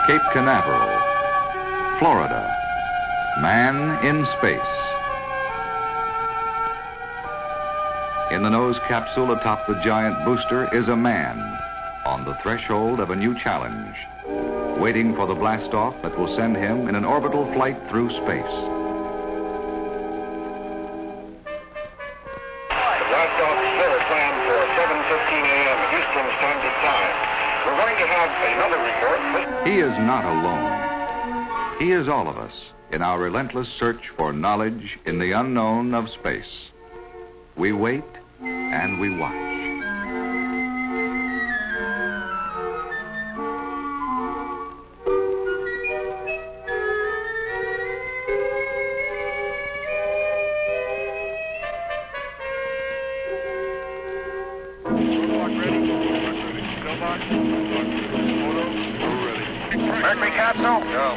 Cape Canaveral, Florida. Man in space. In the nose capsule atop the giant booster is a man on the threshold of a new challenge, waiting for the blast-off that will send him in an orbital flight through space. The blast-off is still planned for 7:15 a.m. Houston Standard Time. We're going to have another report. He is not alone. He is all of us in our relentless search for knowledge in the unknown of space. We wait and we watch. Mercury capsule? Go.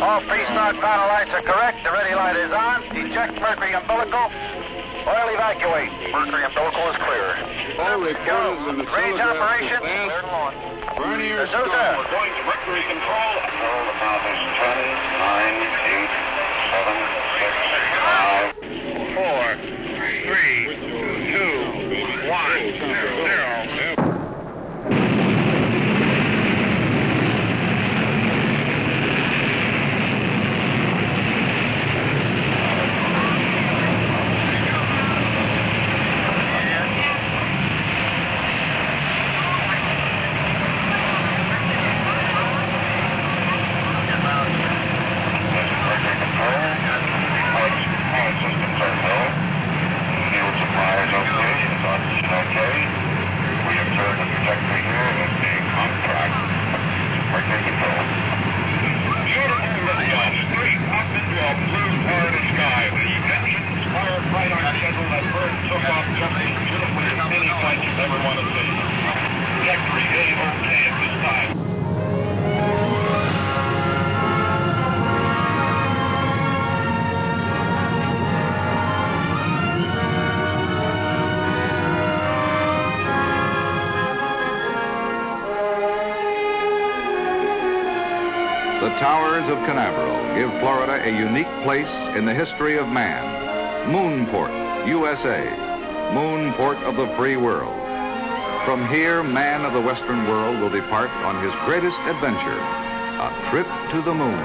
All pre-start final lights are correct. The ready light is on. Eject Mercury umbilical. Oil evacuate. Mercury umbilical is clear. All reporters in the Range operation. Cleared along. Vernier D'Souza. We're going to Mercury control. Control the path is 10, 9, 8, 7, 6, 5, 4, 3, 2, 1, 0. The towers of Canaveral give Florida a unique place in the history of man. Moonport, USA, moonport of the free world. From here, man of the Western world will depart on his greatest adventure, a trip to the moon.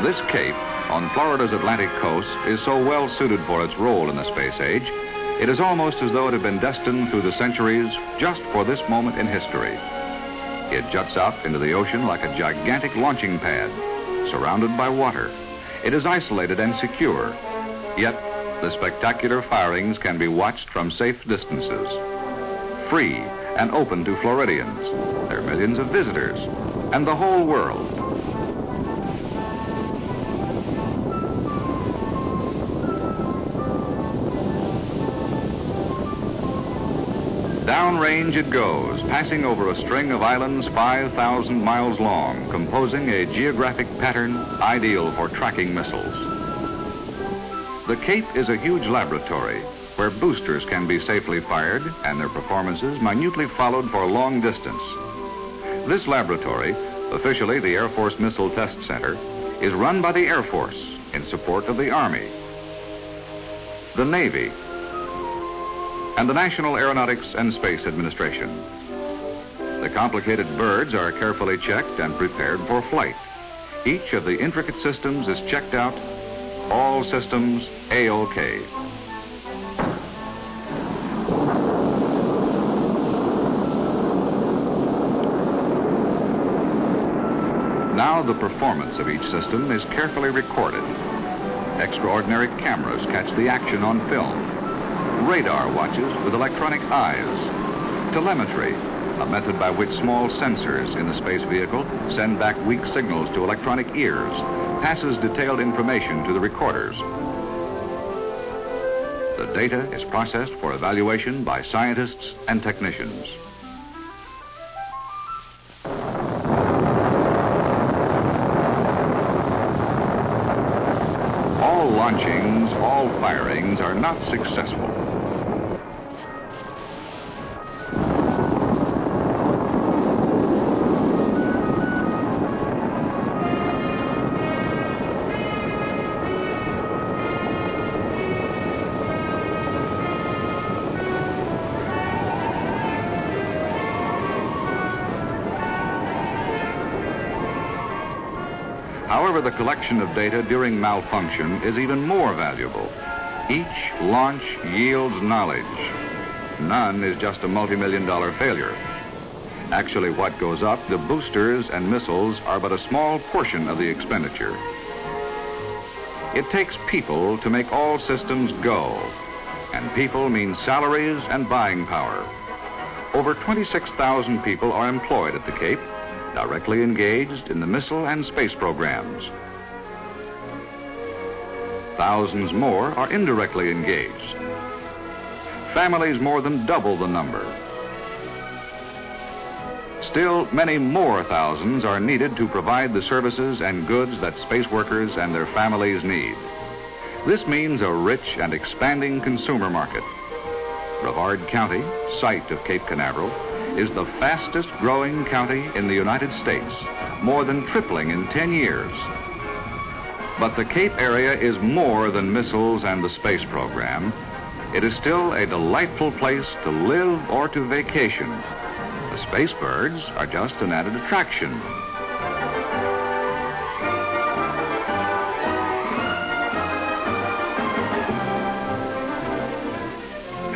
This cape on Florida's Atlantic coast is so well suited for its role in the space age, it is almost as though it had been destined through the centuries just for this moment in history. It juts out into the ocean like a gigantic launching pad, surrounded by water. It is isolated and secure, yet the spectacular firings can be watched from safe distances. Free and open to Floridians, their millions of visitors, and the whole world. Downrange it goes, passing over a string of islands 5,000 miles long, composing a geographic pattern ideal for tracking missiles. The Cape is a huge laboratory where boosters can be safely fired and their performances minutely followed for a long distance. This laboratory, officially the Air Force Missile Test Center, is run by the Air Force in support of the Army, the Navy, and the National Aeronautics and Space Administration. The complicated birds are carefully checked and prepared for flight. Each of the intricate systems is checked out, all systems A-OK. Now the performance of each system is carefully recorded. Extraordinary cameras catch the action on film. Radar watches with electronic eyes. Telemetry, a method by which small sensors in the space vehicle send back weak signals to electronic ears, passes detailed information to the recorders. The data is processed for evaluation by scientists and technicians. All launchings, all firings are not successful. However, the collection of data during malfunction is even more valuable. Each launch yields knowledge. None is just a multi-million-dollar failure. Actually, what goes up, the boosters and missiles, are but a small portion of the expenditure. It takes people to make all systems go, and people mean salaries and buying power. Over 26,000 people are employed at the Cape, directly engaged in the missile and space programs. Thousands more are indirectly engaged. Families more than double the number. Still, many more thousands are needed to provide the services and goods that space workers and their families need. This means a rich and expanding consumer market. Brevard County, site of Cape Canaveral, is the fastest growing county in the United States, more than tripling in 10 years. But the Cape area is more than missiles and the space program. It is still a delightful place to live or to vacation. The space birds are just an added attraction.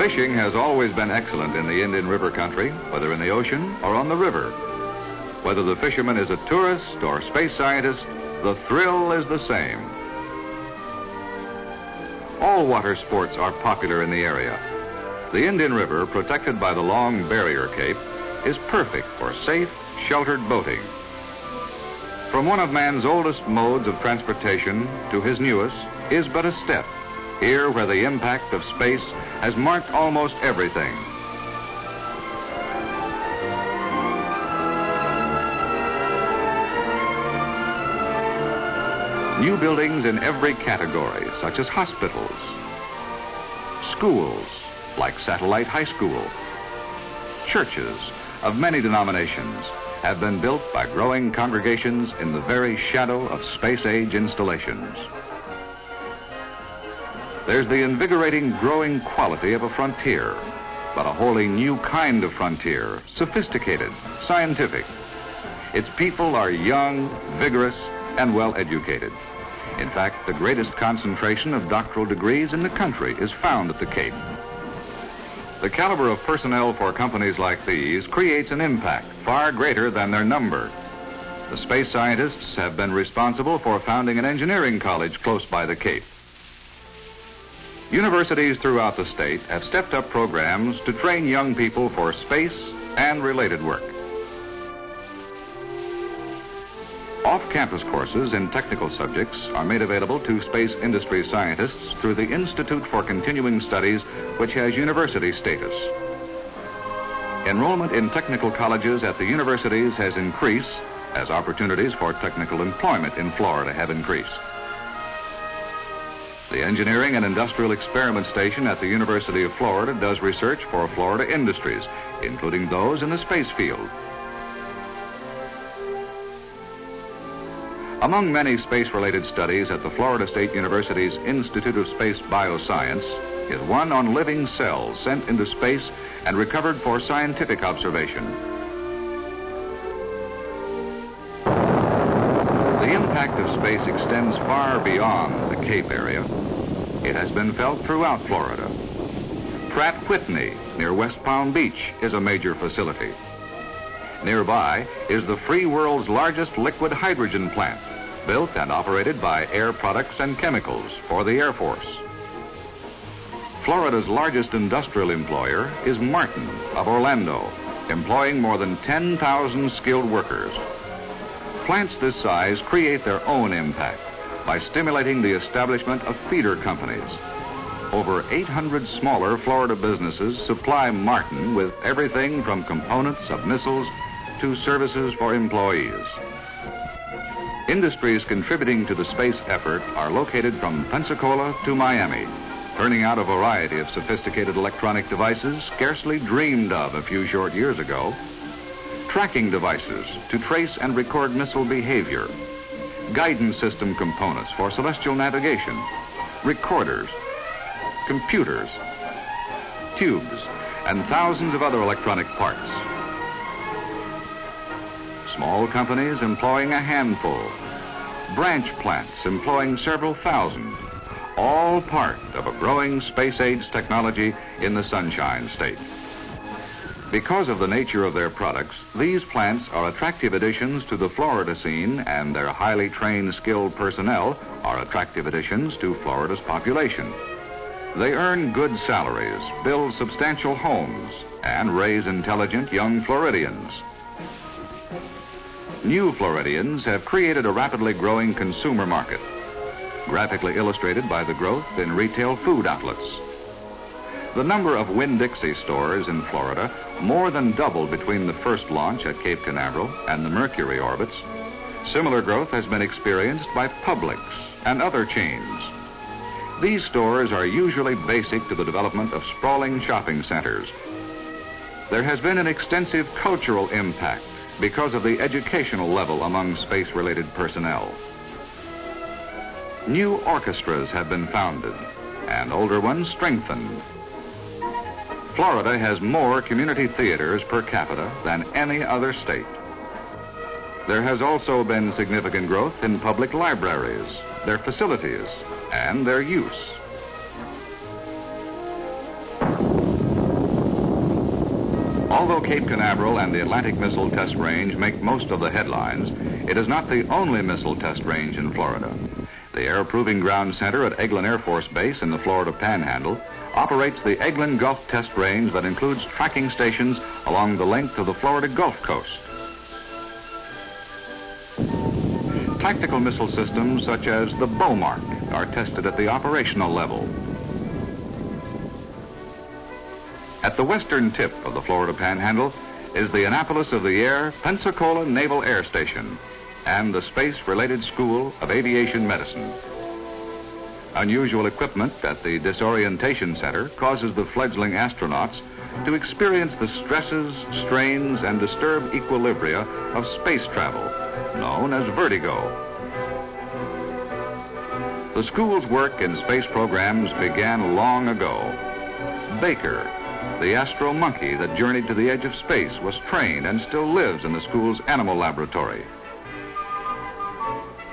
Fishing has always been excellent in the Indian River country, whether in the ocean or on the river. Whether the fisherman is a tourist or space scientist, the thrill is the same. All water sports are popular in the area. The Indian River, protected by the long barrier cape, is perfect for safe, sheltered boating. From one of man's oldest modes of transportation to his newest is but a step, here where the impact of space has marked almost everything. New buildings in every category, such as hospitals, schools, like Satellite High School, churches of many denominations have been built by growing congregations in the very shadow of space-age installations. There's the invigorating growing quality of a frontier, but a wholly new kind of frontier, sophisticated, scientific. Its people are young, vigorous, and well-educated. In fact, the greatest concentration of doctoral degrees in the country is found at the Cape. The caliber of personnel for companies like these creates an impact far greater than their number. The space scientists have been responsible for founding an engineering college close by the Cape. Universities throughout the state have stepped up programs to train young people for space and related work. Off-campus courses in technical subjects are made available to space industry scientists through the Institute for Continuing Studies, which has university status. Enrollment in technical colleges at the universities has increased as opportunities for technical employment in Florida have increased. The Engineering and Industrial Experiment Station at the University of Florida does research for Florida industries, including those in the space field. Among many space-related studies at the Florida State University's Institute of Space Bioscience is one on living cells sent into space and recovered for scientific observation. The impact of space extends far beyond the Cape area. It has been felt throughout Florida. Pratt Whitney, near West Palm Beach, is a major facility. Nearby is the free world's largest liquid hydrogen plant, built and operated by Air Products and Chemicals for the Air Force. Florida's largest industrial employer is Martin of Orlando, employing more than 10,000 skilled workers. Plants this size create their own impact by stimulating the establishment of feeder companies. Over 800 smaller Florida businesses supply Martin with everything from components of missiles to services for employees. Industries contributing to the space effort are located from Pensacola to Miami, turning out a variety of sophisticated electronic devices scarcely dreamed of a few short years ago. Tracking devices to trace and record missile behavior, guidance system components for celestial navigation, recorders, computers, tubes, and thousands of other electronic parts. Small companies employing a handful. branch plants employing several thousand, all part of a growing space-age technology in the Sunshine State. Because of the nature of their products, these plants are attractive additions to the Florida scene, and their highly trained, skilled personnel are attractive additions to Florida's population. They earn good salaries, build substantial homes, and raise intelligent young Floridians. New Floridians have created a rapidly growing consumer market, graphically illustrated by the growth in retail food outlets. The number of Winn-Dixie stores in Florida more than doubled between the first launch at Cape Canaveral and the Mercury orbits. Similar growth has been experienced by Publix and other chains. These stores are usually basic to the development of sprawling shopping centers. There has been an extensive cultural impact because of the educational level among space-related personnel. New orchestras have been founded and older ones strengthened. Florida has more community theaters per capita than any other state. There has also been significant growth in public libraries, their facilities, and their use. Although Cape Canaveral and the Atlantic Missile Test Range make most of the headlines, it is not the only missile test range in Florida. The Air Proving Ground Center at Eglin Air Force Base in the Florida Panhandle operates the Eglin Gulf Test Range that includes tracking stations along the length of the Florida Gulf Coast. Tactical missile systems such as the Beaumark are tested at the operational level. At the western tip of the Florida Panhandle is the Annapolis of the Air Pensacola Naval Air Station and the Space-Related School of Aviation Medicine. Unusual equipment at the Disorientation Center causes the fledgling astronauts to experience the stresses, strains, and disturbed equilibria of space travel, known as vertigo. The school's work in space programs began long ago. Baker, the astro monkey that journeyed to the edge of space, was trained and still lives in the school's animal laboratory.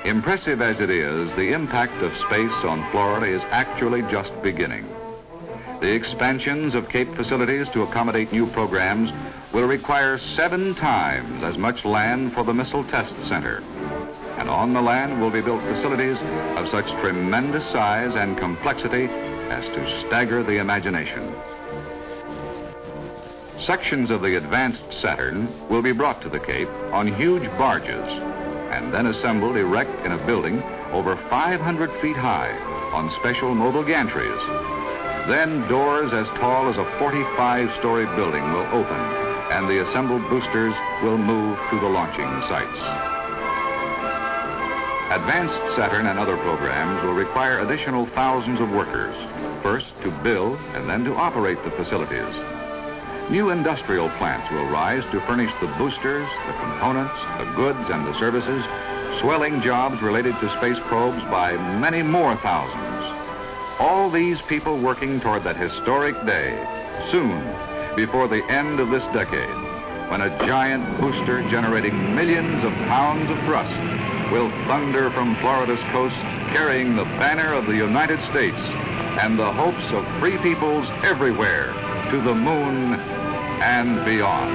Impressive as it is, the impact of space on Florida is actually just beginning. The expansions of Cape facilities to accommodate new programs will require 7 times as much land for the Missile Test Center. And on the land will be built facilities of such tremendous size and complexity as to stagger the imagination. Sections of the advanced Saturn will be brought to the Cape on huge barges and then assembled erect in a building over 500 feet high on special mobile gantries. Then doors as tall as a 45-story building will open and the assembled boosters will move to the launching sites. Advanced Saturn and other programs will require additional thousands of workers, first to build and then to operate the facilities. New industrial plants will rise to furnish the boosters, the components, the goods, and the services, swelling jobs related to space probes by many more thousands. All these people working toward that historic day, soon, before the end of this decade, when a giant booster generating millions of pounds of thrust will thunder from Florida's coast, carrying the banner of the United States and the hopes of free peoples everywhere to the moon and beyond.